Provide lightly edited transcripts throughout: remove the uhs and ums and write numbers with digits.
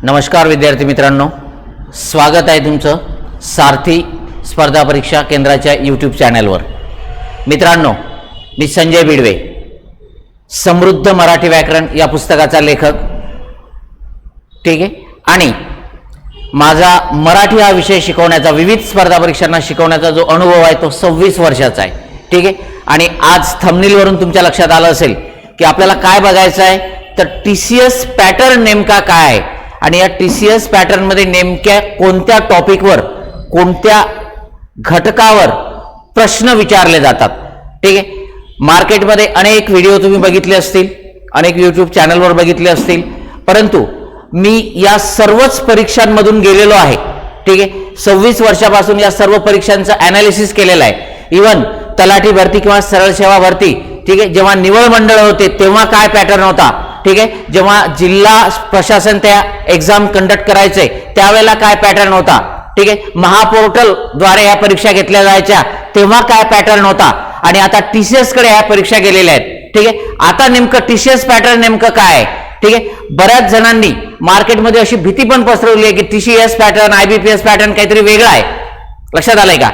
नमस्कार विद्यार्थी मित्रांनो, स्वागत आहे तुमचं सारथी स्पर्धा परीक्षा केंद्राच्या यूट्यूब चॅनलवर। मित्रांनो, मी संजय बिडवे, समृद्ध मराठी व्याकरण या पुस्तकाचा लेखक, ठीक आहे। आणि माझा मराठी हा विषय शिकवण्याचा, विविध स्पर्धा परीक्षांना शिकवण्याचा जो अनुभव आहे तो 26 वर्षाचा आहे, ठीक आहे। आणि आज थंबनेलवरून तुमच्या लक्षात आलं असेल की आपल्याला काय बघायचं आहे, तर टीसीएस पॅटर्न नेमका काय आहे आणि या टीसीएस पॅटर्न मध्ये नेमक्या कोणत्या टॉपिकवर, कोणत्या घटकावर प्रश्न विचारले जातात, ठीक आहे। मार्केटमध्ये अनेक व्हिडिओ तुम्ही बघितले असतील, अनेक यूट्यूब चॅनलवर बघितले असतील, परंतु मी या सर्वच परीक्षांमधून गेलेलो आहे, ठीक आहे। 26 वर्षापासून या सर्व परीक्षांचं ॲनालिसिस केलेलं आहे। इवन तलाठी भरती किंवा सरळ सेवा भरती, ठीक आहे, जेव्हा निवड मंडळ होते तेव्हा काय पॅटर्न होता, ठीक आहे, जेव्हा जिल्हा प्रशासन त्या एक्झाम कंडक्ट करायचे त्यावेळेला काय पॅटर्न होता, ठीक आहे, महापोर्टल द्वारे या परीक्षा घेतल्या जायच्या तेव्हा काय पॅटर्न होता, आणि आता टीसीएस कडे ह्या परीक्षा गेलेल्या आहेत, ठीक आहे। आता नेमकं टीसीएस पॅटर्न नेमकं काय आहे, ठीक आहे। बऱ्याच जणांनी मार्केटमध्ये अशी भीती पण पसरवली आहे की टीसीएस पॅटर्न, आयबीपीएस पॅटर्न काहीतरी वेगळा आहे, लक्षात आलंय का?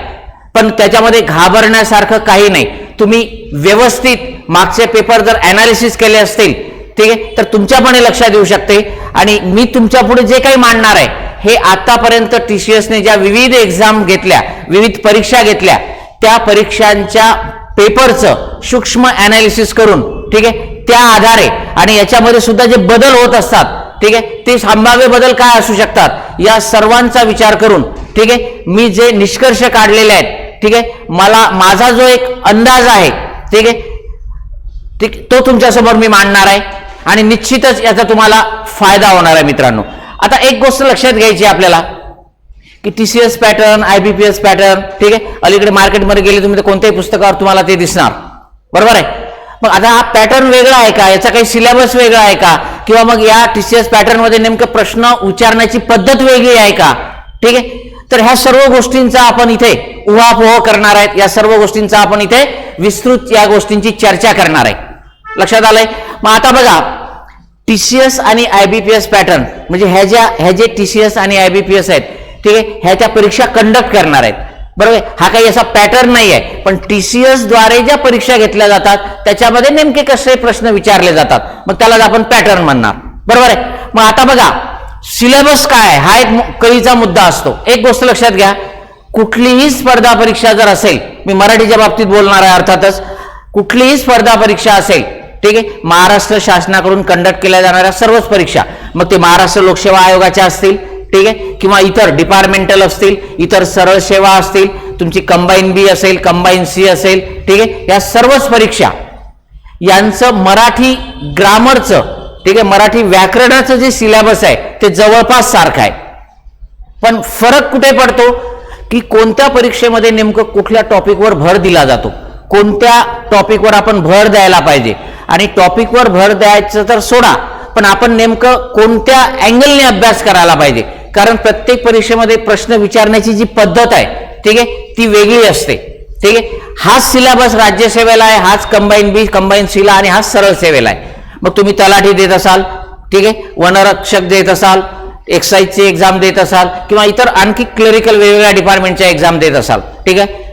पण त्याच्यामध्ये घाबरण्यासारखं काही नाही। तुम्ही व्यवस्थित मागचे पेपर जर ॲनालिसिस केले असतील, ठीक आहे, तर तुमच्या पण लक्षात येऊ शकते। आणि मी तुमच्या पुढे जे काही मांडणार आहे हे आतापर्यंत टीसीएसने ज्या विविध एक्झाम घेतल्या, विविध परीक्षा घेतल्या, त्या परीक्षांच्या पेपरचं सूक्ष्म ॲनालिसिस करून, ठीक आहे, त्या आधारे आणि याच्यामध्ये सुद्धा जे बदल होत असतात, ठीक आहे, ते संभाव्य बदल काय असू शकतात, या सर्वांचा विचार करून, ठीक आहे, मी जे निष्कर्ष काढलेले आहेत, ठीक आहे, माझा जो एक अंदाज आहे, ठीक आहे, तो तुमच्यासमोर मी मांडणार आहे आणि निश्चितच याचा तुम्हाला फायदा होणार आहे। मित्रांनो, आता एक गोष्ट लक्षात घ्यायची आपल्याला की टीसीएस पॅटर्न, आयबीपीएस पॅटर्न, ठीक आहे, अलीकडे मार्केटमध्ये गेले तुम्ही तर कोणत्याही पुस्तकावर तुम्हाला ते दिसणार, बरोबर आहे। मग आता हा पॅटर्न वेगळा आहे का, याचा काही सिलेबस वेगळा आहे का, किंवा मग या टीसीएस पॅटर्न मध्ये नेमकं प्रश्न उच्चारण्याची पद्धत वेगळी आहे का, ठीक आहे। तर ह्या सर्व गोष्टींचा आपण इथे उहापोह करणार आहेत, या सर्व गोष्टींचा आपण इथे विस्तृत या गोष्टींची चर्चा करणार आहे, लक्षात आलंय। मग आता बघा, टीसीएस आणि आयबीपीएस पॅटर्न म्हणजे ह्या जे टीसीएस आणि आयबीपीएस आहेत, ठीक आहे, ह्या त्या परीक्षा कंडक्ट करणार आहेत, बरोबर। हा काही असा पॅटर्न नाही आहे, पण टीसीएस द्वारे ज्या परीक्षा घेतल्या जातात त्याच्यामध्ये नेमके कसे प्रश्न विचारले जातात, मग त्याला आपण पॅटर्न म्हणणार, बरोबर आहे। मग आता बघा, सिलेबस काय हा एक कळीचा मुद्दा असतो। एक गोष्ट लक्षात घ्या, कुठलीही स्पर्धा परीक्षा जर असेल, मी मराठीच्या बाबतीत बोलणार आहे अर्थातच, कुठलीही स्पर्धा परीक्षा असेल, ठीक आहे, महाराष्ट्र शासनाकडून कंडक्ट केल्या जाणाऱ्या सर्वच परीक्षा, मग ते महाराष्ट्र लोकसेवा आयोगाच्या असतील, ठीक आहे, किंवा इतर डिपार्टमेंटल असतील, इतर सरळ सेवा असतील, तुमची कंबाईन बी असेल, कंबाईन सी असेल, ठीक आहे, या सर्वच परीक्षा यांचं मराठी ग्रामरचं, ठीक आहे, मराठी व्याकरणाचं जे सिलेबस आहे ते जवळपास सारखं आहे। पण फरक कुठे पडतो की कोणत्या परीक्षेमध्ये नेमकं कुठल्या टॉपिकवर भर दिला जातो, कोणत्या टॉपिकवर आपण भर द्यायला पाहिजे, आणि टॉपिकवर भर द्यायचं तर सोडा, पण आपण नेमकं कोणत्या अँगलने अभ्यास करायला पाहिजे, कारण प्रत्येक परीक्षेमध्ये प्रश्न विचारण्याची जी पद्धत आहे, ठीक आहे, ती वेगळी असते, ठीक आहे। हाच सिलेबस राज्यसेवेला आहे, हाच कंबाईन बी, कंबाईन सीला, आणि हाच सरळ सेवेला आहे। मग तुम्ही तलाठी देत असाल, ठीक आहे, वनरक्षक देत असाल, एक्साईजची एक्झाम देत असाल, किंवा इतर आणखी क्लरिकल वेगवेगळ्या डिपार्टमेंटच्या एक्झाम देत असाल, ठीक आहे,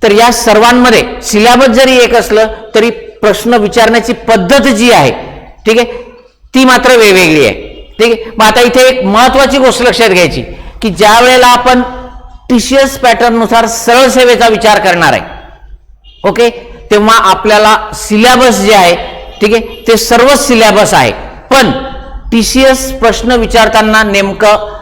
तर या सर्वांमध्ये सिलेबस जरी एक असलं तरी प्रश्न विचारण्याची पद्धत जी आहे, ठीक आहे, ती मात्र वेगवेगळी आहे, ठीक आहे। मग आता इथे एक महत्वाची गोष्ट लक्षात घ्यायची की ज्या वेळेला आपण टीसीएस पॅटर्न नुसार सरळ सेवेचा विचार करणार आहे, ओके, तेव्हा आपल्याला सिलेबस जे आहे, ठीक आहे, ते सर्वच सिलेबस आहे, पण टीसीएस प्रश्न विचारताना नेमकं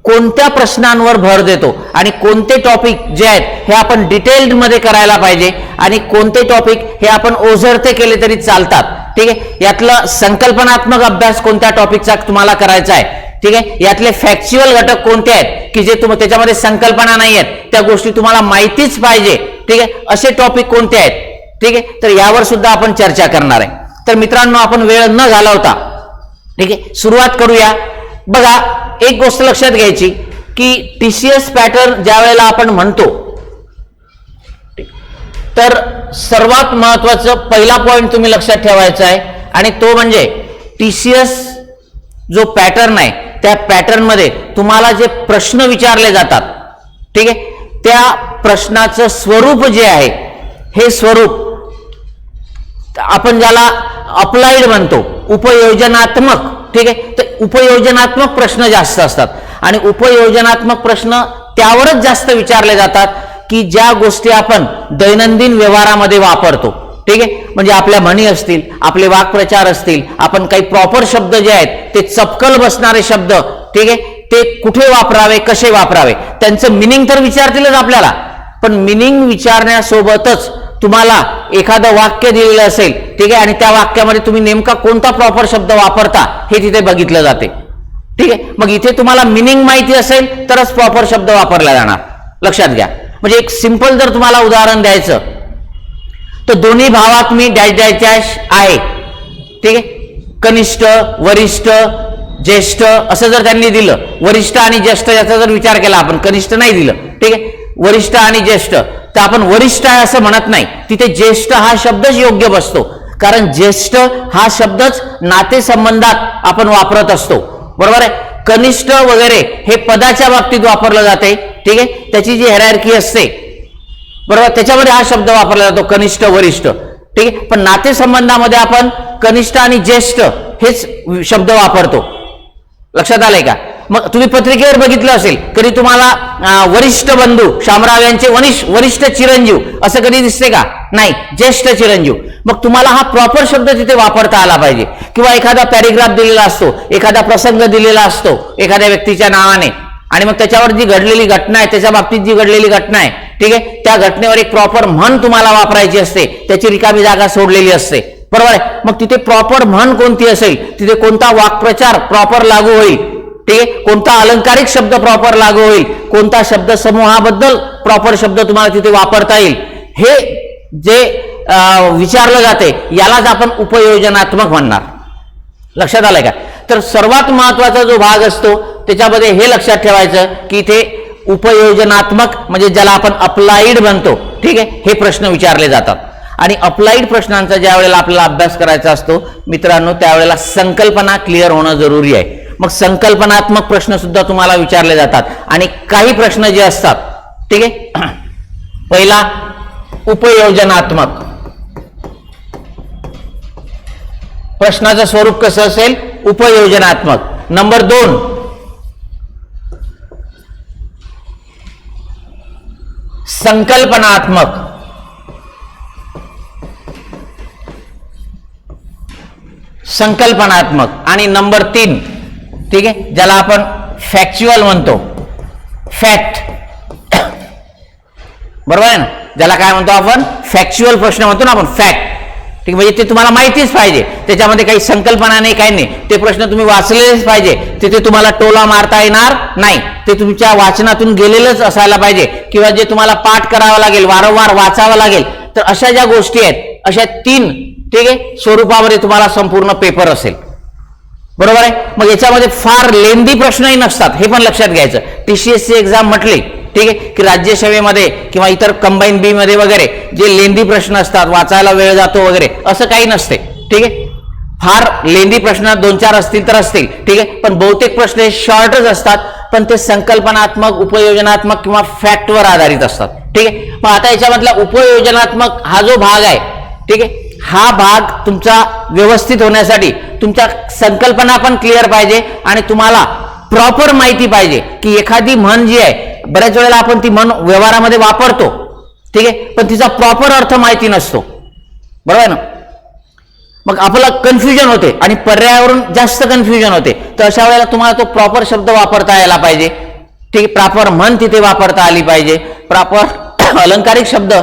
कोणत्या प्रश्नांवर भर देतो आणि कोणते टॉपिक जे आहेत हे आपण डिटेल्ड मध्ये करायला पाहिजे, आणि कोणते टॉपिक हे आपण ओझरते केले तरी चालतात, ठीक आहे। यातलं संकल्पनात्मक अभ्यास कोणत्या टॉपिकचा तुम्हाला करायचा आहे, ठीक आहे, यातले फॅक्च्युअल घटक कोणते आहेत की जे त्याच्यामध्ये संकल्पना नाही आहेत, त्या गोष्टी तुम्हाला माहितीच पाहिजे, ठीक आहे, असे टॉपिक कोणते आहेत, ठीक आहे, तर यावर सुद्धा आपण चर्चा करणार आहे। तर मित्रांनो, आपण वेळ न घालवता, ठीक आहे, सुरुवात करूया। बघा, एक गोष्ट लक्षात घ्यायची की टीसीएस पॅटर्न ज्या वेळेला आपण म्हणतो, तर सर्वात महत्वाचं पहिला पॉइंट तुम्ही लक्षात ठेवायचा आहे, आणि तो म्हणजे टीसीएस जो पॅटर्न आहे त्या पॅटर्नमध्ये तुम्हाला जे प्रश्न विचारले जातात, ठीक आहे, त्या प्रश्नाचं स्वरूप जे आहे, हे स्वरूप आपण ज्याला अप्लाइड म्हणतो, उपयोजनात्मक, ठीक आहे. तर उपयोजनात्मक प्रश्न जास्त असतात आणि उपयोजनात्मक प्रश्न त्यावरच जास्त विचारले जातात की ज्या गोष्टी आपण दैनंदिन व्यवहारामध्ये वापरतो, ठीक आहे. म्हणजे आपल्या म्हणी असतील, आपले वाक्प्रचार असतील, आपण काही प्रॉपर शब्द जे आहेत ते चपकल बसणारे शब्द, ठीक आहे, ते कुठे वापरावे, कसे वापरावे, त्यांचं मिनिंग तर विचारतीलच आपल्याला, पण मिनिंग विचारण्यासोबतच तुम्हाला एखादं वाक्य दिलेलं असेल, ठीक आहे, आणि त्या वाक्यामध्ये तुम्ही नेमका कोणता प्रॉपर शब्द वापरता हे तिथे बघितलं जाते, ठीक आहे. मग इथे तुम्हाला मिनिंग माहिती असेल तरच प्रॉपर शब्द वापरला जाणार, लक्षात घ्या. म्हणजे एक सिंपल जर तुम्हाला उदाहरण द्यायचं तर दोन्ही भावात मी डॅश डॅश डॅश आहे, ठीक आहे. कनिष्ठ, वरिष्ठ, ज्येष्ठ असं जर त्यांनी दिलं, वरिष्ठ आणि ज्येष्ठ याचा जर विचार केला आपण, कनिष्ठ नाही दिलं, ठीक आहे, वरिष्ठ आणि ज्येष्ठ, तर आपण वरिष्ठ आहे असं म्हणत नाही, तिथे ज्येष्ठ हा शब्दच योग्य बसतो, कारण ज्येष्ठ हा शब्दच नातेसंबंधात आपण वापरत असतो, बरोबर आहे. कनिष्ठ वगैरे हे पदाच्या बाबतीत वापरलं जाते, ठीक आहे, त्याची जी हायरार्की असते, बरोबर, त्याच्यामध्ये हा शब्द वापरला जातो, कनिष्ठ, वरिष्ठ, ठीक आहे. पण नातेसंबंधामध्ये आपण कनिष्ठ आणि ज्येष्ठ हेच शब्द वापरतो, लक्षात आलंय का. मग तुम्ही पत्रिकेवर बघितलं असेल, कधी तुम्हाला वरिष्ठ बंधू शामराव यांचे वरिष्ठ चिरंजीव असं कधी दिसते का? नाही, ज्येष्ठ चिरंजीव. मग तुम्हाला हा प्रॉपर शब्द तिथे वापरता आला पाहिजे. किंवा एखादा पॅरेग्राफ दिलेला असतो, एखादा प्रसंग दिलेला असतो एखाद्या व्यक्तीच्या नावाने, आणि मग त्याच्यावर जी घडलेली घटना आहे, त्याच्या बाबतीत जी घडलेली घटना आहे, ठीक आहे, त्या घटनेवर एक प्रॉपर म्हण तुम्हाला वापरायची असते, त्याची रिकामी जागा सोडलेली असते, बरोबर आहे. मग तिथे प्रॉपर म्हण कोणती असेल, तिथे कोणता वाक्प्रचार प्रॉपर लागू होईल, ठीक आहे, कोणता अलंकारिक शब्द प्रॉपर लागू होईल, कोणता शब्द समूहाबद्दल प्रॉपर शब्द तुम्हाला तिथे वापरता येईल, हे जे विचारलं जाते यालाच आपण उपयोजनात्मक म्हणणार. लक्षात आलंय का. तर सर्वात महत्वाचा जो भाग असतो त्याच्यामध्ये हे लक्षात ठेवायचं की इथे उपयोजनात्मक म्हणजे ज्याला आपण अप्लाइड म्हणतो, ठीक आहे, हे प्रश्न विचारले जातात. आणि अप्लाइड प्रश्नांचा ज्या वेळेला आपल्याला अभ्यास करायचा असतो मित्रांनो, त्यावेळेला संकल्पना क्लिअर होणं जरुरी आहे. मग संकल्पनात्मक प्रश्न सुद्धा तुम्हाला विचारले जातात. आणि काही प्रश्न जे असतात, ठीक आहे, पहिला उपयोजनात्मक प्रश्नाचं स्वरूप कसं असेल, उपयोजनात्मक. नंबर 2 संकल्पनात्मक. संकल्पनात्मक. आणि नंबर 3, ठीक आहे, ज्याला आपण फॅक्च्युअल म्हणतो, फॅक्ट, बरोबर आहे ना, ज्याला काय म्हणतो आपण फॅक्च्युअल प्रश्न म्हणतो ना आपण, फॅक्ट, ठीक, म्हणजे ते तुम्हाला माहितीच पाहिजे, त्याच्यामध्ये काही संकल्पना नाही, काही नाही, ते प्रश्न तुम्ही वाचलेलेच पाहिजे, तिथे तुम्हाला टोला मारता येणार नाही, ते तुमच्या वाचनातून गेलेलंच असायला पाहिजे, किंवा जे तुम्हाला पाठ करावं लागेल, वारंवार वाचावं लागेल. तर अशा ज्या गोष्टी आहेत, अशा 3, ठीक आहे, स्वरूपामध्ये तुम्हाला संपूर्ण पेपर असेल, बरोबर आहे. मग याच्यामध्ये फार लेंदी प्रश्नही नसतात, हे पण लक्षात घ्यायचं. TCS एक्झाम म्हटली, ठीक आहे, की राज्यसेवेमध्ये किंवा इतर कंबाईन बी मध्ये वगैरे जे लेंदी प्रश्न असतात, वाचायला वेळ जातो वगैरे, असं काही नसते, ठीक आहे. फार लेंदी प्रश्न 2-4 असतील तर असतील, ठीक आहे, पण बहुतेक प्रश्न हे शॉर्टच असतात, पण ते संकल्पनात्मक, उपयोजनात्मक किंवा फॅक्टवर आधारित असतात, ठीक आहे. मग आता याच्यामधला उपयोजनात्मक हा जो भाग आहे, ठीक आहे, हा भाग तुमचा व्यवस्थित होण्यासाठी तुमच्या संकल्पना पण क्लिअर पाहिजे आणि तुम्हाला प्रॉपर माहिती पाहिजे की एखादी म्हण जी आहे, बऱ्याच वेळेला आपण ती म्हण व्यवहारामध्ये वापरतो, ठीक आहे, पण तिचा प्रॉपर अर्थ माहिती नसतो, बरोबर ना. मग आपलं कन्फ्युजन होते आणि पर्यायावरून जास्त कन्फ्युजन होते. तर अशा वेळेला तुम्हाला तो प्रॉपर शब्द वापरता यायला पाहिजे, ठीक आहे, प्रॉपर म्हण तिथे वापरता आली पाहिजे, प्रॉपर अलंकारिक शब्द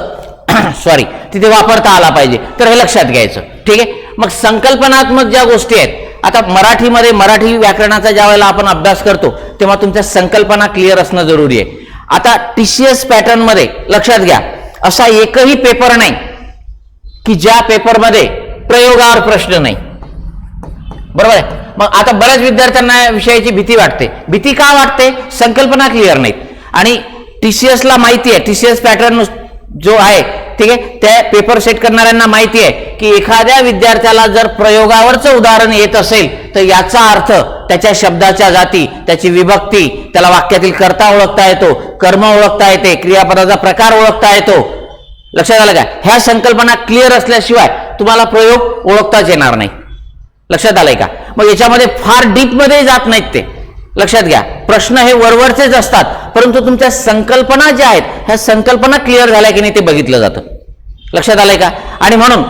तिथे वापरता आला पाहिजे. तर हे लक्षात घ्यायचं, ठीक आहे. मग संकल्पनात्मक ज्या गोष्टी आहेत, आता मराठीमध्ये मराठी व्याकरणाचा ज्या वेळेला आपण अभ्यास करतो तेव्हा तुमच्या संकल्पना क्लिअर असणं जरुरी आहे. आता TCS पॅटर्न मध्ये लक्षात घ्या, असा एकही पेपर नाही की ज्या पेपरमध्ये प्रयोगावर प्रश्न नाही, बरोबर आहे. मग आता बऱ्याच विद्यार्थ्यांना या विषयाची भीती वाटते. भीती का वाटते? संकल्पना क्लिअर नाहीत. आणि TCS ला माहिती आहे, TCS पॅटर्न जो आहे, ठीक आहे, त्या पेपर सेट करणाऱ्यांना माहिती आहे की एखाद्या विद्यार्थ्याला जर प्रयोगावरचं उदाहरण येत असेल तर याचा अर्थ त्याच्या शब्दाच्या जाती, त्याची विभक्ती, त्याला वाक्यातील कर्ता ओळखता येतो, कर्म ओळखता येते, क्रियापदाचा प्रकार ओळखता येतो. लक्षात आलं का? ह्या संकल्पना क्लिअर असल्याशिवाय तुम्हाला प्रयोग ओळखताच येणार नाही. लक्षात आलंय का? मग याच्यामध्ये फार डीप मध्ये जात नाहीत ते. लक्षात घ्या, प्रश्न हे वरवरचेच असतात, परंतु तुमच्या संकल्पना ज्या आहेत ह्या संकल्पना क्लिअर झाल्या की नाही ते बघितलं जातं. लक्षात आलंय का? आणि म्हणून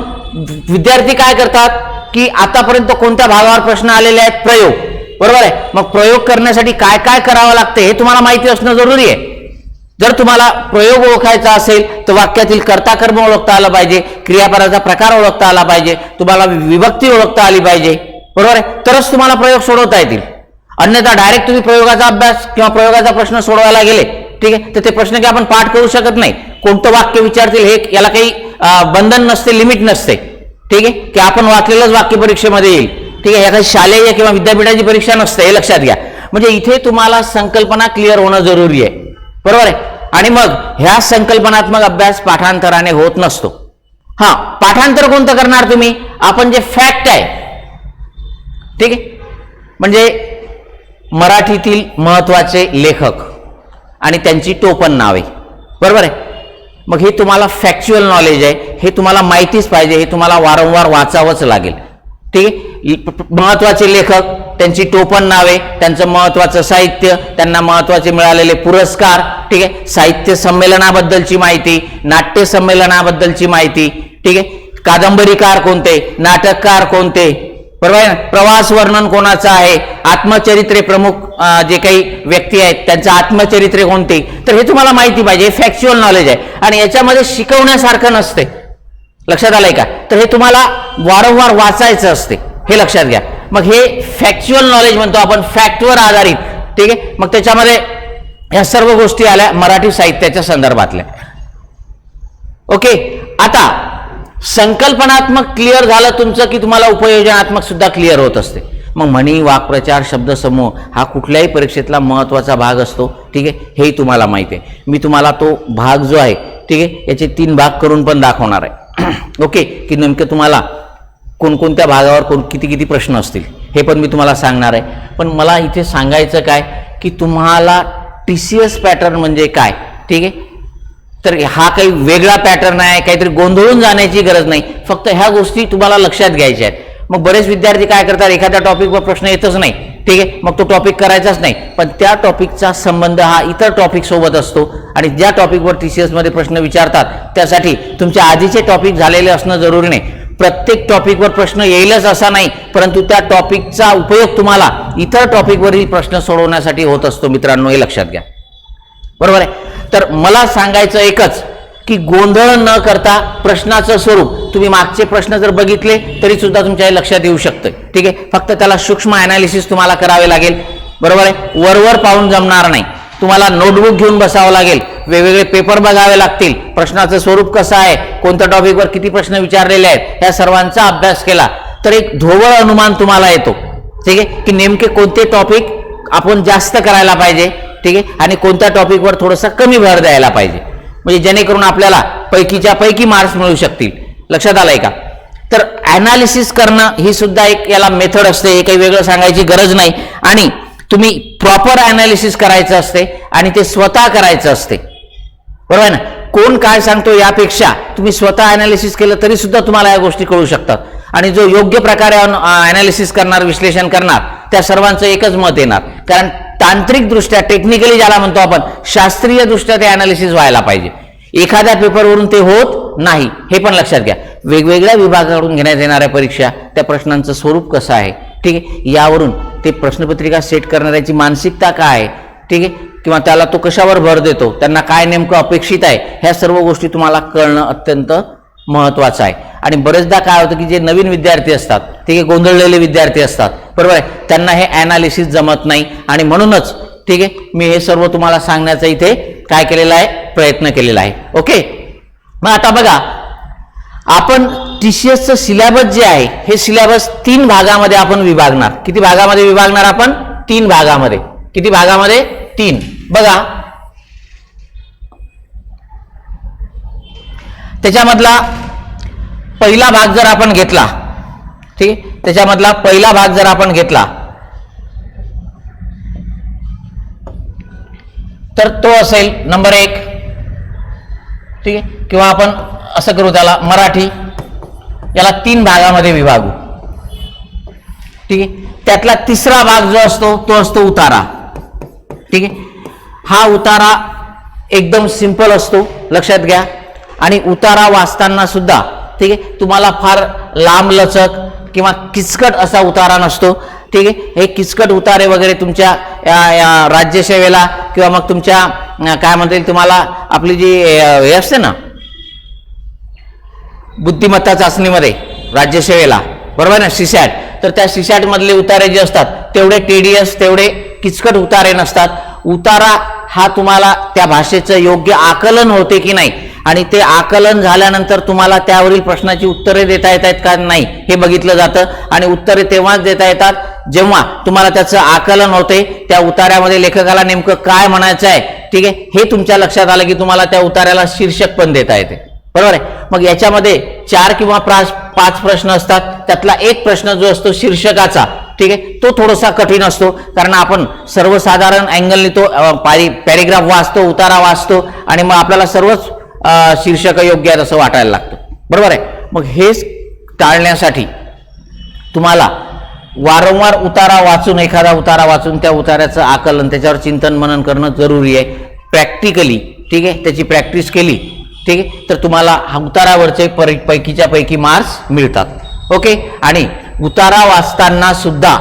विद्यार्थी काय करतात की आतापर्यंत कोणत्या भागावर प्रश्न आलेले आहेत? प्रयोग. बरोबर आहे. मग प्रयोग करण्यासाठी काय काय करावं लागतं हे तुम्हाला माहिती असणं जरुरी आहे. जर तुम्हाला प्रयोग ओळखायचा असेल तर वाक्यातील कर्ता कर्म ओळखता आलं पाहिजे, क्रियापदाचा प्रकार ओळखता आला पाहिजे, तुम्हाला विभक्ती ओळखता आली पाहिजे. बरोबर आहे. तरच तुम्हाला प्रयोग सोडवता येतील. अन्यथा डायरेक्ट तुम्ही प्रयोगाचा अभ्यास किंवा प्रयोगाचा प्रश्न सोडवायला गेले, ठीक आहे, तर ते प्रश्न की आपण पाठ करू शकत नाही. कोणतं वाक्य विचारतील हे याला काही बंधन नसते, लिमिट नसते. ठीक आहे, की आपण वाचलेलंच वाक्य परीक्षेमध्ये येईल. ठीक आहे, एखादी शालेय किंवा विद्यापीठाची परीक्षा नसते, हे लक्षात घ्या. म्हणजे इथे तुम्हाला संकल्पना क्लिअर होणं जरुरी आहे. बरोबर आहे. आणि मग ह्या संकल्पनात्मक अभ्यास पाठांतराने होत नसतो. हा, पाठांतर कोणतं करणार तुम्ही? आपण जे फॅक्ट आहे, ठीक आहे, म्हणजे मराठीतील महत्वाचे लेखक आणि त्यांची टोपण नावे. बरोबर आहे. मग हे तुम्हाला फॅक्च्युअल नॉलेज आहे, हे तुम्हाला माहितीच पाहिजे, हे तुम्हाला वारंवार वाचावंच लागेल. ठीक आहे. महत्वाचे लेखक, त्यांची टोपण नावे, त्यांचं महत्वाचं साहित्य, त्यांना महत्वाचे मिळालेले पुरस्कार, ठीक आहे, साहित्य संमेलनाबद्दलची माहिती, नाट्य संमेलनाबद्दलची माहिती, ठीक आहे, कादंबरीकार कोणते, नाटककार कोणते, बरोबर आहे ना, प्रवास वर्णन कोणाचं आहे, आत्मचरित्रे, प्रमुख जे काही व्यक्ती आहेत त्यांचं आत्मचरित्रे कोणते, तर हे तुम्हाला माहिती पाहिजे. हे फॅक्च्युअल नॉलेज आहे आणि याच्यामध्ये शिकवण्यासारखं नसते. लक्षात आलंय का? तर हे तुम्हाला वारंवार वाचायचं असते, हे लक्षात घ्या. मग हे फॅक्च्युअल नॉलेज म्हणतो आपण, फॅक्टवर आधारित. ठीक आहे. मग त्याच्यामध्ये या सर्व गोष्टी आल्या मराठी साहित्याच्या संदर्भातल्या. ओके. आता संकल्पनात्मक क्लिअर झालं तुमचं की तुम्हाला उपयोजनात्मक सुद्धा क्लिअर होत असते. मग म्हणी, वाक्प्रचार, शब्दसमूह हा कुठल्याही परीक्षेतला महत्वाचा भाग असतो. ठीक आहे, हेही तुम्हाला माहिती आहे. मी तुम्हाला तो भाग जो आहे, ठीक आहे, याचे 3 भाग करून पण दाखवणार आहे. ओके, की नेमकं तुम्हाला कोणकोणत्या भागावर किती किती प्रश्न असतील हे पण मी तुम्हाला सांगणार आहे. पण मला इथे सांगायचं काय की तुम्हाला TCS पॅटर्न म्हणजे काय, ठीक आहे, तर हा काही वेगळा पॅटर्न आहे, काहीतरी गोंधळून जाण्याची गरज नाही. फक्त ह्या गोष्टी तुम्हाला लक्षात घ्यायच्या आहेत. मग बरेच विद्यार्थी काय करतात, एखाद्या टॉपिकवर प्रश्न येतच नाही, ठीक आहे, मग तो टॉपिक करायचाच नाही. पण त्या टॉपिकचा संबंध हा इतर टॉपिक सोबत असतो आणि ज्या टॉपिकवर TCS मध्ये प्रश्न विचारतात त्यासाठी तुमच्या आधीचे टॉपिक झालेले असणं जरुरी नाही. प्रत्येक टॉपिकवर प्रश्न येईलच असा नाही, परंतु त्या टॉपिकचा उपयोग तुम्हाला इतर टॉपिकवरील प्रश्न सोडवण्यासाठी होत असतो. मित्रांनो, हे लक्षात घ्या. बरोबर आहे. तर मला सांगायचं एकच की गोंधळ न करता प्रश्नाचं स्वरूप, तुम्ही मागचे प्रश्न जर बघितले तरी सुद्धा तुमच्या लक्षात येऊ शकतं. ठीक आहे. फक्त त्याला सूक्ष्म अनालिसिस तुम्हाला करावे लागेल. बरोबर आहे. वरवर पाहून जमणार नाही. तुम्हाला नोटबुक घेऊन बसावं लागेल, वेगवेगळे पेपर बघावे लागतील, प्रश्नाचं स्वरूप कसं आहे, कोणत्या टॉपिकवर किती प्रश्न विचारलेले आहेत, या सर्वांचा अभ्यास केला तर एक ढोबळ अनुमान तुम्हाला येतो. ठीक आहे, की नेमके कोणते टॉपिक आपण जास्त करायला पाहिजे, ठीक आहे, आणि कोणत्या टॉपिकवर थोडंसं कमी भर द्यायला पाहिजे, म्हणजे जेणेकरून आपल्याला पैकीच्या पैकी मार्क्स मिळू शकतील. लक्षात आलंय का? तर ॲनालिसिस करणं ही सुद्धा एक याला मेथड असते, हे काही वेगळं सांगायची गरज नाही. आणि तुम्ही प्रॉपर ॲनालिसिस करायचं असते आणि ते स्वतः करायचं असते. बरोबर आहे ना? कोण काय सांगतो यापेक्षा तुम्ही स्वतः ॲनालिसिस केलं तरी सुद्धा तुम्हाला या गोष्टी कळू शकतात. आणि जो योग्य प्रकारे ॲनालिसिस करणार, विश्लेषण करणार, त्या सर्वांचं एकच मत येणार. कारण तांत्रिकदृष्ट्या, टेक्निकली ज्याला म्हणतो आपण, शास्त्रीय दृष्ट्या ते ॲनालिसिस व्हायला पाहिजे. एखाद्या पेपरवरून ते होत नाही, हे पण लक्षात घ्या. वेगवेगळ्या विभागाकडून घेण्यात येणाऱ्या परीक्षा, त्या प्रश्नांचं स्वरूप कसं आहे, ठीक आहे, यावरून ते प्रश्नपत्रिका सेट करणाऱ्याची मानसिकता काय आहे, ठीक आहे, किंवा त्याला तो कशावर भर देतो, त्यांना काय नेमकं अपेक्षित आहे, ह्या सर्व गोष्टी तुम्हाला कळणं अत्यंत महत्वाचं आहे. आणि बरेचदा काय होतं की जे नवीन विद्यार्थी असतात, ठीक आहे, गोंधळलेले विद्यार्थी असतात, बरोबर आहे, त्यांना हे ॲनालिसिस जमत नाही. आणि म्हणूनच ठीक आहे, मी हे सर्व तुम्हाला सांगण्याचा इथे काय केलेलं आहे, प्रयत्न केलेला आहे. ओके. मग आता बघा, आपण TCSचं सिलेबस जे आहे, हे सिलेबस 3 भागामध्ये आपण विभागणार. किती भागामध्ये विभागणार आपण? 3 भागामध्ये. किती भागामध्ये? 3. बघा, त्याच्यामधला पहिला भाग जर आपण घेतला, ठीक आहे, त्याच्यामधला पहिला भाग जर आपण घेतला तर तो असेल नंबर 1, ठीक आहे. किंवा आपण असं करू, त्याला मराठी याला 3 भागामध्ये विभागू, ठीक आहे. त्यातला तिसरा भाग जो असतो तो असतो उतारा, ठीक आहे. हा उतारा एकदम सिंपल असतो, लक्षात घ्या. आणि उतारा वाचताना सुद्धा, ठीक आहे, तुम्हाला फार लांब लचक किंवा किचकट असा उतारा नसतो, ठीक आहे. हे किचकट उतारे वगैरे तुमच्या राज्यसेवेला किंवा मग तुमच्या काय म्हणता येईल तुम्हाला आपली जी हे असते ना बुद्धिमत्ता चाचणीमध्ये राज्यसेवेला, बरोबर ना, सीसॅट, तर त्या सीसॅट मधले उतारे जे असतात तेवढे टीडीएस, तेवढे किचकट उतारे नसतात. उतारा हा तुम्हाला त्या भाषेचं योग्य आकलन होते की नाही आणि ते आकलन झाल्यानंतर तुम्हाला त्यावरील प्रश्नाची उत्तरे देता येत आहेत का नाही हे बघितलं जातं. आणि उत्तरे तेव्हाच देता येतात जेव्हा तुम्हाला त्याचं आकलन होते, त्या उतार्यामध्ये लेखकाला नेमकं काय म्हणायचं आहे, ठीक आहे, हे तुमच्या लक्षात आलं की तुम्हाला त्या उतार्याला शीर्षक पण देता येते, बरोबर आहे. मग याच्यामध्ये 4 किंवा 5 प्रश्न असतात. त्यातला एक प्रश्न जो असतो शीर्षकाचा, ठीक आहे, तो थोडासा कठीण असतो, कारण आपण सर्वसाधारण अँगलने तो पॅरेग्राफ वाचतो, उतारा वाचतो आणि मग आपल्याला सर्वच शीर्षक योग्य आहेत असं वाटायला लागतं, बरोबर आहे. मग हेच टाळण्यासाठी तुम्हाला वारंवार उतारा वाचून, एखादा उतारा वाचून त्या उतार्याचं आकलन, त्याच्यावर चिंतन मनन करणं जरुरी आहे. प्रॅक्टिकली, ठीक आहे, त्याची प्रॅक्टिस केली, ठीक आहे, तर तुम्हाला उतारावरचे पैकीच्या पैकी मार्क्स मिळतात. ओके. आणि उतारा वाचताना सुद्धा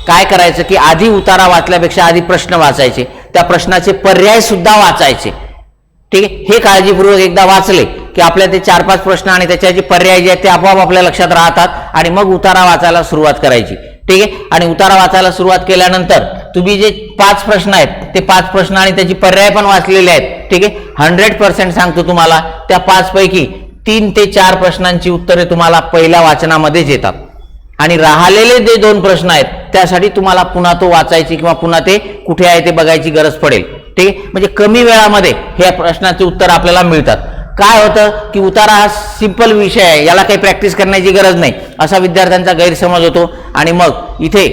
काय करायचं की आधी उतारा वाचल्यापेक्षा आधी प्रश्न वाचायचे, त्या प्रश्नाचे पर्याय सुद्धा वाचायचे, ठीक आहे. हे काळजीपूर्वक एकदा वाचले की आपल्या ते 4-5 प्रश्न आणि त्याचे पर्याय जे आहेत ते आपोआप आपल्या लक्षात राहतात आणि मग उतारा वाचायला सुरुवात करायची, ठीक आहे. आणि उतारा वाचायला सुरुवात केल्यानंतर तुम्ही जे 5 प्रश्न आहेत ते 5 प्रश्न आणि त्याची पर्याय पण वाचलेले आहेत, ठीक आहे. 100% सांगतो तुम्हाला त्या 5 पैकी 3 ते 4 प्रश्नांची उत्तरे तुम्हाला पहिल्या वाचनामध्येच येतात आणि राहिलेले जे 2 प्रश्न आहेत त्यासाठी तुम्हाला पुन्हा तो वाचायची किंवा पुन्हा ते कुठे आहे ते बघायची गरज पडेल, ठीक आहे. म्हणजे कमी वेळामध्ये हे प्रश्नाचे उत्तर आपल्याला मिळतात. काय होतं की उतारा हा सिंपल विषय आहे, याला काही प्रॅक्टिस करण्याची गरज नाही असा विद्यार्थ्यांचा गैरसमज होतो आणि मग इथे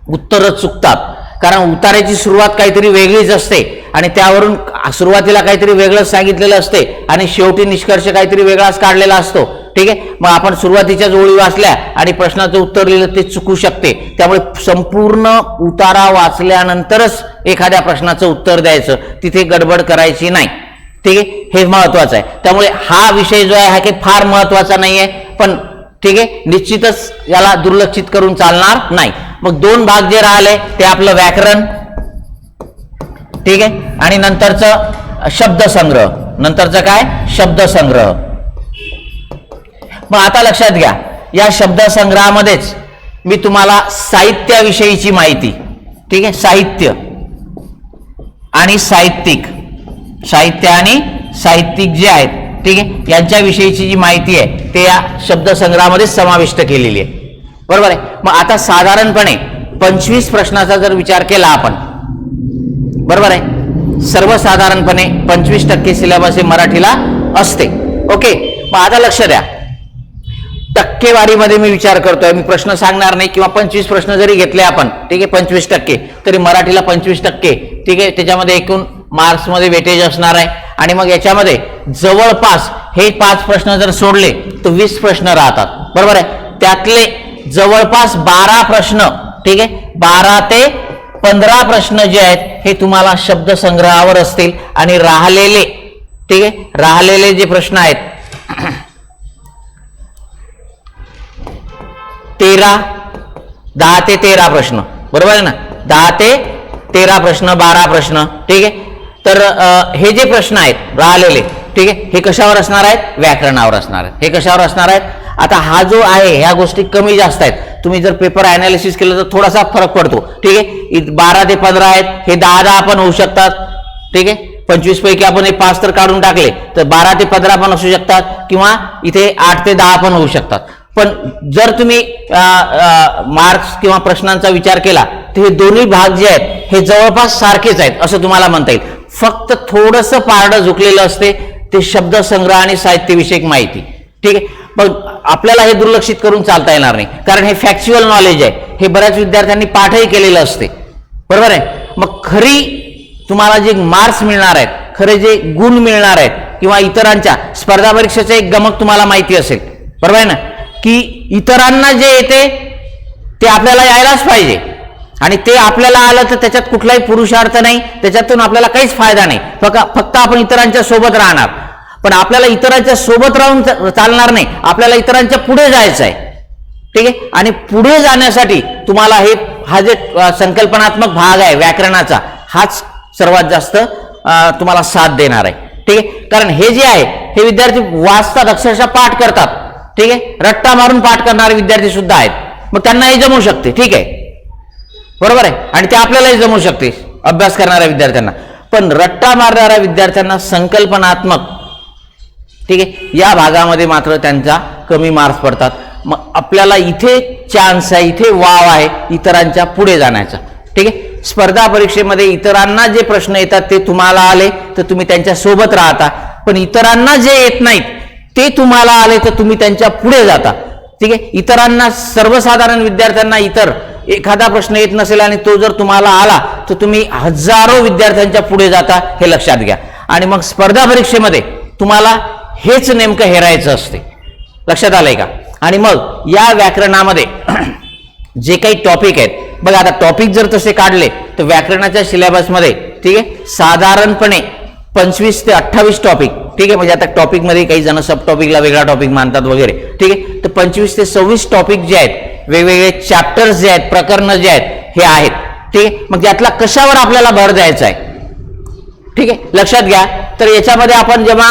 उत्तरच चुकतात. कारण उतार्याची सुरुवात काहीतरी वेगळीच असते आणि त्यावरून सुरुवातीला काहीतरी वेगळंच सांगितलेलं असते आणि शेवटी निष्कर्ष काहीतरी वेगळाच काढलेला असतो, ठीक आहे. मग आपण सुरुवातीच्याच ओळी वाचल्या आणि प्रश्नाचं उत्तर लिहिलं ते चुकू शकते. त्यामुळे संपूर्ण उतारा वाचल्यानंतरच एखाद्या प्रश्नाचं उत्तर द्यायचं, तिथे गडबड करायची नाही, ठीक आहे. हे महत्वाचं आहे. त्यामुळे हा विषय जो आहे हा काही फार महत्वाचा नाही आहे, पण ठीक आहे निश्चितच याला दुर्लक्षित करून चालणार नाही. मग 2 भाग जे राहिले ते आपलं व्याकरण, ठीक आहे, आणि नंतरचं शब्दसंग्रह, नंतरचं काय शब्दसंग्रह. मग आता लक्षात घ्या, या शब्दसंग्रहामध्येच मी तुम्हाला साहित्याविषयीची माहिती, ठीक आहे, साहित्य आणि साहित्यिक, साहित्य आणि साहित्यिक जे आहेत, ठीक आहे, यांच्याविषयीची जी माहिती आहे ते या शब्दसंग्रहामध्ये समाविष्ट केलेली आहे, बरोबर आहे. मग आता साधारणपणे 25 प्रश्नाचा जर विचार केला आपण, बरोबर आहे, सर्वसाधारणपणे 25% सिलेबस हे मराठीला असते. ओके. मग आता लक्ष द्या, टक्केवारीमध्ये मी विचार करतोय, मी प्रश्न सांगणार नाही किंवा 25 प्रश्न जरी घेतले आपण, ठीक आहे, 25% तरी मराठीला 25%, ठीक आहे, त्याच्यामध्ये एकूण मार्क्समध्ये वेटेज असणार आहे. आणि मग याच्यामध्ये जवळपास हे 5 प्रश्न जर सोडले तर 20 प्रश्न राहतात, बरोबर आहे. त्यातले जवळपास 12 प्रश्न, ठीक आहे, 12 ते 15 प्रश्न जे आहेत हे तुम्हाला शब्दसंग्रहावर असतील आणि राहिलेले, ठीक आहे, राहिलेले जे प्रश्न आहेत 10 ते 13 प्रश्न, बरोबर आहे ना, 10 ते 13 प्रश्न, 12 प्रश्न, ठीक आहे. तर हे जे प्रश्न आहेत राहिलेले, ठीक आहे, हे कशावर असणार आहेत, व्याकरणावर असणार आहेत. हे कशावर असणार आहेत. आता हा जो आहे ह्या गोष्टी कमी जास्त आहेत, तुम्ही जर पेपर अनालिसिस केलं तर थोडासा फरक पडतो, ठीक आहे. 12 ते 15 आहेत, हे 10 पण होऊ शकतात, ठीक आहे. 25 पैकी आपण हे 5 तर काढून टाकले तर 12 ते 15 पण असू शकतात किंवा इथे 8 ते 10 पण होऊ शकतात. पण जर तुम्ही मार्क्स किंवा प्रश्नांचा विचार केला तर हे दोन्ही भाग जे आहेत हे जवळपास सारखेच आहेत असं तुम्हाला म्हणता येईल. फक्त थोडंसं पारडं झुकलेलं असते ते शब्दसंग्रह आणि साहित्यविषयक माहिती, ठीक आहे. पण आपल्याला हे दुर्लक्षित करून चालता येणार नाही, कारण हे फॅक्च्युअल नॉलेज आहे, हे बऱ्याच विद्यार्थ्यांनी पाठही केलेलं असते, बरोबर आहे. मग खरी तुम्हाला जे मार्क्स मिळणार आहेत, खरे जे गुण मिळणार आहेत, किंवा इतरांच्या स्पर्धा परीक्षेचं एक गमक तुम्हाला माहिती असेल, बरोबर आहे ना, की इतरांना जे येते ते आपल्याला यायलाच पाहिजे, आणि ते आपल्याला आलं तर त्याच्यात कुठलाही पुरुषार्थ नाही, त्याच्यातून आपल्याला काहीच फायदा नाही, फक्त आपण इतरांच्या सोबत राहणार. पण आपल्याला इतरांच्या सोबत राहून चालणार नाही, आपल्याला इतरांच्या पुढे जायचं आहे. ठीक आहे, आणि पुढे जाण्यासाठी तुम्हाला हा जे संकल्पनात्मक भाग आहे व्याकरणाचा, हाच सर्वात जास्त तुम्हाला साथ देणार आहे. ठीक आहे, कारण हे जे आहे हे विद्यार्थी वाचतात, अक्षरशः पाठ करतात. ठीक आहे, रट्टा मारून पाठ करणारे विद्यार्थी सुद्धा आहेत, मग त्यांना हे जमू शकते. ठीक आहे, बरोबर आहे, आणि ते आपल्यालाही जमू शकते अभ्यास करणाऱ्या विद्यार्थ्यांना. पण रट्टा मारणाऱ्या विद्यार्थ्यांना संकल्पनात्मक, ठीक आहे, या भागामध्ये मात्र त्यांचा कमी मार्क्स पडतात. मग आपल्याला इथे चान्स आहे, इथे वाव आहे इतरांच्या पुढे जाण्याचा. ठीक आहे, स्पर्धा परीक्षेमध्ये इतरांना जे प्रश्न येतात ते तुम्हाला आले तर तुम्ही त्यांच्या सोबत राहता, पण इतरांना जे येत नाहीत ते तुम्हाला आले तर तुम्ही त्यांच्या पुढे जाता. ठीक आहे, इतरांना, सर्वसाधारण विद्यार्थ्यांना इतर एखादा प्रश्न येत नसेल आणि तो जर तुम्हाला आला तर तुम्ही हजारो विद्यार्थ्यांच्या पुढे जाता, हे लक्षात घ्या. आणि मग स्पर्धा परीक्षेमध्ये तुम्हाला हेच नेमकं हेरायचं असते. लक्षात आलंय का? आणि मग या व्याकरणामध्ये जे काही टॉपिक आहेत बघा, आता टॉपिक जर तसे काढले तर व्याकरणाच्या सिलेबसमध्ये, ठीक आहे, साधारणपणे 25 ते 28 टॉपिक. ठीक आहे, म्हणजे आता टॉपिकमध्ये काही जण सब टॉपिकला वेगळा टॉपिक मानतात वगैरे. ठीक आहे, तर 25 ते 26 टॉपिक जे आहेत, वेगवेगळे चॅप्टर्स जे आहेत, प्रकरणं जे आहेत, हे आहेत. ठीक आहे, मग यातला कशावर आपल्याला भर द्यायचा आहे, ठीक आहे, लक्षात घ्या. तर याच्यामध्ये आपण जेव्हा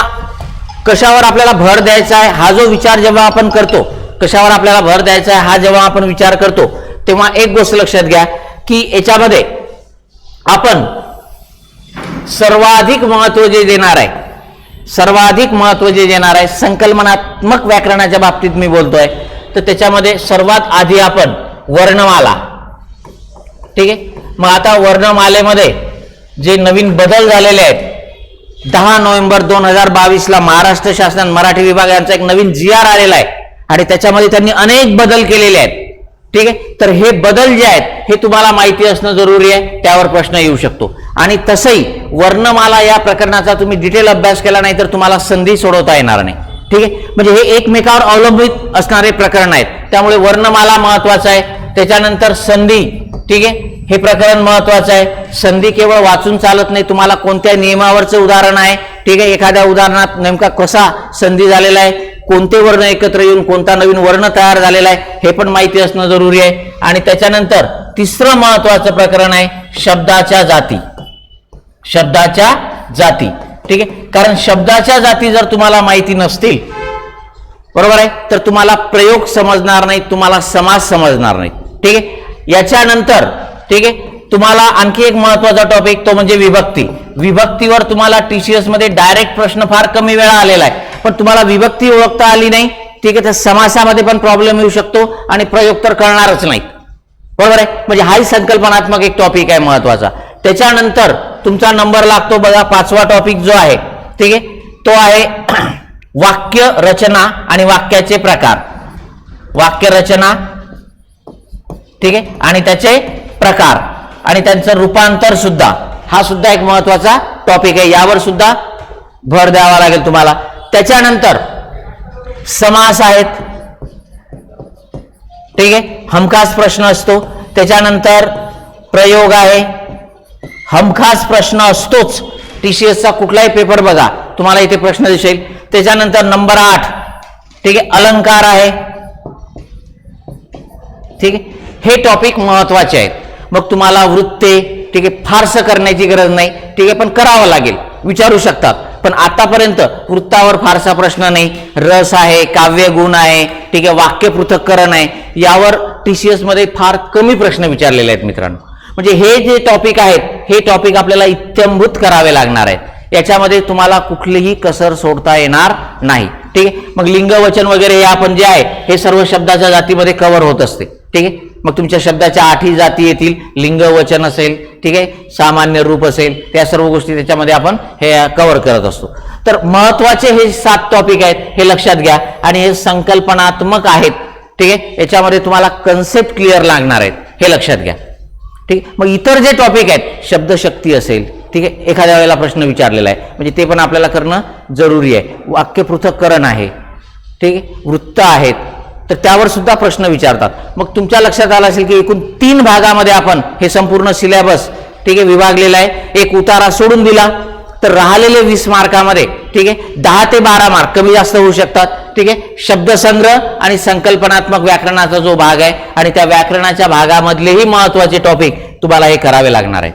कशावर आपल्याला भर द्यायचा आहे हा जो विचार जेव्हा आपण करतो, कशावर आपल्याला भर द्यायचा आहे हा जेव्हा आपण विचार करतो, तेव्हा एक गोष्ट लक्षात घ्या की याच्यामध्ये आपण सर्वाधिक महत्व जे देणार आहे, सर्वाधिक महत्व जे देणार आहे संकल्पनात्मक व्याकरणाच्या बाबतीत मी बोलतोय, तर त्याच्यामध्ये सर्वात आधी आपण वर्णमाला. ठीक आहे, मग आता वर्णमालेमध्ये जे नवीन बदल झालेले आहेत, 10 नोव्हेंबर 2022 महाराष्ट्र शासन मराठी विभाग यांचा एक नवीन GR आलेला आहे आणि त्याच्यामध्ये त्यांनी अनेक बदल केलेले आहेत. ठीक आहे, तर हे बदल जे आहेत हे तुम्हाला माहिती असणं जरुरी आहे, त्यावर प्रश्न येऊ शकतो. आणि तसंही वर्णमाला या प्रकरणाचा तुम्ही डिटेल अभ्यास केला नाही तर तुम्हाला संधी सोडवता येणार नाही. ठीक आहे, म्हणजे हे एकमेकावर अवलंबित असणारे प्रकरण आहेत, त्यामुळे वर्णमाला महत्वाचं आहे. त्याच्यानंतर संधी, ठीक आहे, हे प्रकरण महत्वाचं आहे. संधी केवळ वाचून चालत नाही, तुम्हाला कोणत्या नियमावरचं उदाहरण आहे, ठीक आहे, एखाद्या उदाहरणात नेमका कसा संधी झालेला आहे, कोणते वर्ण एकत्र येऊन कोणता नवीन वर्ण तयार झालेला आहे, हे पण माहिती असणं जरुरी आहे. आणि त्याच्यानंतर तिसरं महत्वाचं प्रकरण आहे शब्दाच्या जाती. शब्दाच्या जाती, ठीक आहे, कारण शब्दाच्या जाती जर तुम्हाला माहिती नसतील, बरोबर आहे, तर तुम्हाला प्रयोग समजणार नाही, तुम्हाला समास समजणार नाही. ठीक आहे, याच्यानंतर, ठीक आहे, तुम्हाला आणखी एक महत्वाचा टॉपिक तो म्हणजे विभक्ती. विभक्तीवर तुम्हाला TCS मध्ये डायरेक्ट प्रश्न फार कमी वेळा आलेला आहे, पण तुम्हाला विभक्ती ओळखता आली नाही, ठीक आहे, तर समासामध्ये पण प्रॉब्लेम येऊ शकतो आणि प्रयोग तर कळणारच नाही. बरोबर आहे, म्हणजे हाही संकल्पनात्मक एक टॉपिक आहे महत्वाचा. त्याच्यानंतर तुमचा नंबर लागतो बघा 5वा टॉपिक जो आहे, ठीक आहे, तो आहे वाक्य रचना आणि वाक्याचे प्रकार. वाक्य रचना, ठीक आहे, आणि त्याचे प्रकार आणि त्यांचं रूपांतर सुद्धा, हा सुद्धा एक महत्वाचा टॉपिक आहे, यावर सुद्धा भर द्यावा लागेल तुम्हाला. त्याच्यानंतर समास आहेत, ठीक आहे, हमखास प्रश्न असतो. त्याच्यानंतर प्रयोग आहे, हमखास प्रश्न असतोच. TCSचा कुठलाही पेपर बघा तुम्हाला इथे प्रश्न दिसेल. त्याच्यानंतर नंबर 8, ठीक आहे, अलंकार आहे. ठीक आहे, हे टॉपिक महत्वाचे आहेत. मग तुम्हाला वृत्ते, ठीक आहे, फारसं करण्याची गरज नाही, ठीक आहे, पण करावं लागेल, विचारू शकतात. पण आतापर्यंत वृत्तावर फारसा प्रश्न नाही. रस आहे, काव्य गुण आहे, ठीक आहे, वाक्य पृथक्करण आहे, यावर TCS मध्ये फार कमी प्रश्न विचारलेले आहेत मित्रांनो. म्हणजे हे जे टॉपिक आहेत हे टॉपिक आपल्याला इत्थंभूत करावे लागणार आहेत, याच्यामध्ये तुम्हाला कुठलीही कसर सोडता येणार नाही. ठीक आहे, मग लिंग वचन वगैरे हे आपण जे आहे हे सर्व शब्दाच्या जातीमध्ये कव्हर होत असते. ठीक आहे, मग तुमच्या शब्दाच्या 8ही जाती येतील, लिंग वचन असेल, ठीक आहे, सामान्य रूप असेल, त्या सर्व गोष्टी त्याच्यामध्ये आपण हे कव्हर करत असतो. तर महत्वाचे हे 7 टॉपिक आहेत, हे लक्षात घ्या. आणि हे संकल्पनात्मक आहेत, ठीक आहे, याच्यामध्ये तुम्हाला कन्सेप्ट क्लिअर लागणार आहेत, हे लक्षात घ्या. ठीक, मग इतर जे टॉपिक आहेत, शब्दशक्ती असेल, ठीक आहे, एखाद्या वेळेला प्रश्न विचारलेला आहे, म्हणजे ते पण आपल्याला करणं जरुरी आहे. वाक्य पृथक्करण आहे, ठीक आहे, वृत्त आहेत, तर त्यावर सुद्धा प्रश्न विचारतात. मग तुमच्या लक्षात आलं असेल की एकूण 3 भागामध्ये आपण हे संपूर्ण सिलेबस, ठीक आहे, विभागलेला आहे. एक उतारा सोडून दिला तर राहिलेले 20 मार्कामध्ये, ठीक आहे, 10 ते 12 मार्क कमी जास्त होऊ शकतात. ठीक आहे, शब्दसंग्रह आणि संकल्पनात्मक व्याकरणाचा जो भाग आहे आणि त्या व्याकरणाच्या भागामधलेही महत्वाचे टॉपिक तुम्हाला हे करावे लागणार आहे.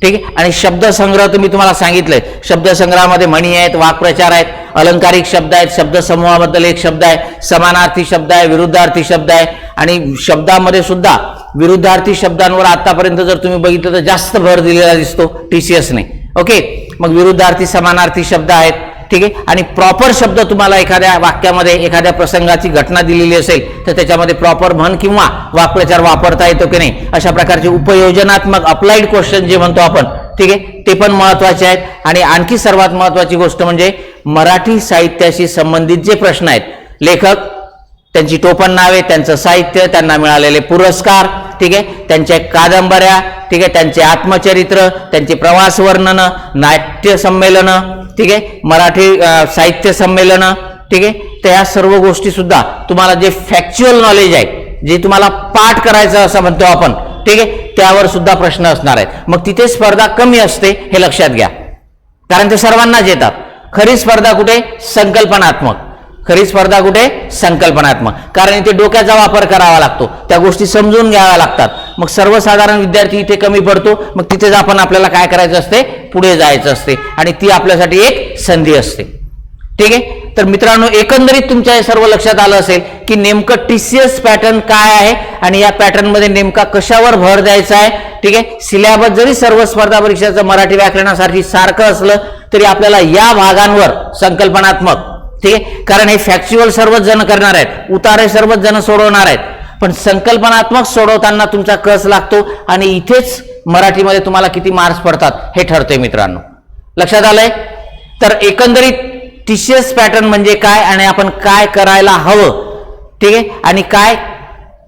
ठीक आहे, आणि शब्दसंग्रह तर मी तुम्हाला सांगितलंय, शब्दसंग्रहामध्ये म्हणी आहेत, वाक्प्रचार आहेत, अलंकारिक शब्द आहेत, शब्दसमूहाबद्दल एक शब्द आहे, समानार्थी शब्द आहे, विरुद्धार्थी शब्द आहे, आणि शब्दामध्ये सुद्धा विरुद्धार्थी शब्दांवर आतापर्यंत जर तुम्ही बघितलं तर जास्त भर दिलेला दिसतो TCSने. ओके, मग विरुद्धार्थी समानार्थी शब्द आहेत. ठीक आहे, आणि प्रॉपर शब्द तुम्हाला एखाद्या वाक्यामध्ये एखाद्या प्रसंगाची घटना दिलेली असेल तर त्याच्यामध्ये प्रॉपर म्हण किंवा वाक्प्रचार वापरता येतो की नाही, अशा प्रकारचे उपयोजनात्मक अप्लाइड क्वेश्चन जे म्हणतो आपण, ठीक आहे, ते पण महत्वाचे आहेत. आणि आणखी सर्वात महत्वाची गोष्ट म्हणजे मराठी साहित्याशी संबंधित जे प्रश्न आहेत, लेखक, त्यांची टोपण नावे, त्यांचं साहित्य, त्यांना मिळालेले पुरस्कार, ठीक आहे, त्यांच्या कादंबऱ्या, ठीक आहे, त्यांचे आत्मचरित्र, त्यांचे प्रवास वर्णन, नाट्य संमेलन, ठीक आहे, मराठी साहित्य संमेलन, ठीक आहे, तर ह्या सर्व गोष्टी सुद्धा तुम्हाला जे फॅक्च्युअल नॉलेज आहे, जे तुम्हाला पाठ करायचं असं म्हणतो आपण, ठीक आहे, त्यावर सुद्धा प्रश्न असणार आहेत. मग तिथे स्पर्धा कमी असते हे लक्षात घ्या, कारण ते सर्वांनाच येतात. खरी स्पर्धा कुठे? संकल्पनात्मक. खरी स्पर्धा कुठे? संकल्पनात्मक. कारण इथे डोक्याचा वापर करावा लागतो, त्या गोष्टी समजून घ्याव्या लागतात. मग सर्वसाधारण विद्यार्थी इथे कमी पडतो, मग तिथेच आपण आपल्याला काय करायचं असते? पुढे जायचं असते, आणि ती आपल्यासाठी एक संधी असते. ठीक आहे, तर मित्रांनो, एकंदरीत तुमच्या हे सर्व लक्षात आलं असेल की नेमकं TCS पॅटर्न काय आहे आणि या पॅटर्न मध्ये नेमका कशावर भर द्यायचा आहे. ठीक आहे, सिलेबस जरी सर्व स्पर्धा परीक्षाचं मराठी व्याकरणासाठी सारखं असलं तरी आपल्याला या भागांवर संकल्पनात्मक, ठीक आहे, कारण हे फॅक्च्युअल सर्वच जण करणार आहेत, उतारे सर्वच जण सोडवणार आहेत, पण संकल्पनात्मक सोडवताना तुमचा कस लागतो आणि इथेच मराठीमध्ये तुम्हाला किती मार्क्स पडतात हे ठरते. मित्रांनो, लक्षात आलंय? तर एकंदरीत TCS पॅटर्न म्हणजे काय आणि आपण काय करायला हवं, ठीक आहे, आणि काय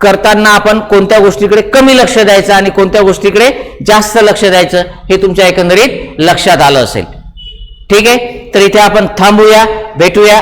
करताना आपण कोणत्या गोष्टीकडे कमी लक्ष द्यायचं आणि कोणत्या गोष्टीकडे जास्त लक्ष द्यायचं हे तुमच्या एकंदरीत लक्षात आलं असेल. ठीक आहे, तर इथे आपण थांबूया, भेटूया.